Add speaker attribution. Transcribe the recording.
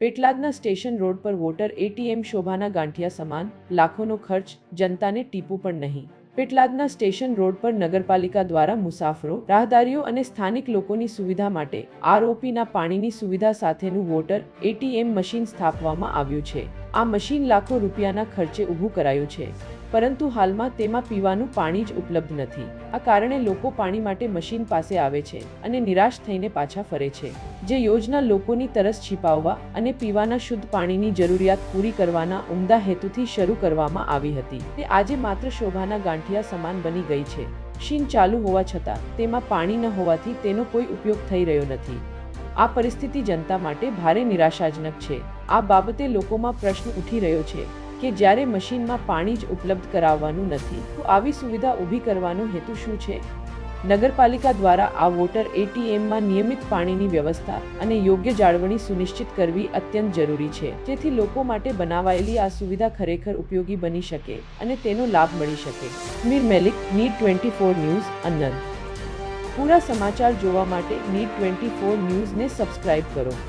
Speaker 1: પેટલાદના station road પર water ATM શોભાના ગાંઠિયા સમાન, લાખોનો ખર્ચ, જનતાને ટીપું પણ નહીં. પેટલાદના સ્ટેશન રોડ પર નગરપાલિકા દ્વારા મુસાફરો, રાહદારીઓ અને સ્થાનિક લોકોની સુવિધા માટે આરઓપીના પાણીની સુવિધા સાથેનું વોટર એટીએમ મશીન સ્થાપવામાં આવ્યું છે. આ મશીન લાખો રૂપિયાના ખર્ચે ઊભું કરાયું છે, પરંતુ હાલમાં તેમાં પીવાનું પાણી જ ઉપલબ્ધ નથી. આ કારણે લોકો પાણી માટે મશીન પાસે આવે છે અને નિરાશ થઈને પાછા ફરે છે. જે યોજના લોકોની તરસ छिपाવવા અને પીવાના શુદ્ધ પાણીની જરૂરિયાત પૂરી કરવાના ઉમદા હેતુથી શરૂ કરવામાં આવી હતી, તે આજે માત્ર શોભાના ગાંઠિયા સમાન બની ગઈ છે. મશીન ચાલુ હોવા છતાં તેમાં પાણી ન હોવાથી તેનો કોઈ ઉપયોગ થઈ રહ્યો નથી. આ પરિસ્થિતિ જનતા માટે ભારે નિરાશાજનક છે. આ બાબતે લોકોમાં પ્રશ્ન ઉઠી રહ્યો છે કે જ્યારે મશીનમાં પાણી જ ઉપલબ્ધ કરાવવાનું નથી, તો આવી સુવિધા ઊભી કરવાનો હેતુ શું છે? નગરપાલિકા દ્વારા આ વોટર એટીએમમાં નિયમિત પાણીની વ્યવસ્થા અને યોગ્ય જાળવણી સુનિશ્ચિત કરવી અત્યંત જરૂરી છે, જેથી લોકો માટે બનાવાયેલી આ સુવિધા ખરેખર ઉપયોગી બની શકે અને તેનો લાભ મળી શકે. મીર મેલિક, નીડ 24 ન્યૂઝ, અન્નદ. પૂરા સમાચાર જોવા માટે નીડ 24 ન્યૂઝને સબસ્ક્રાઇબ કરો.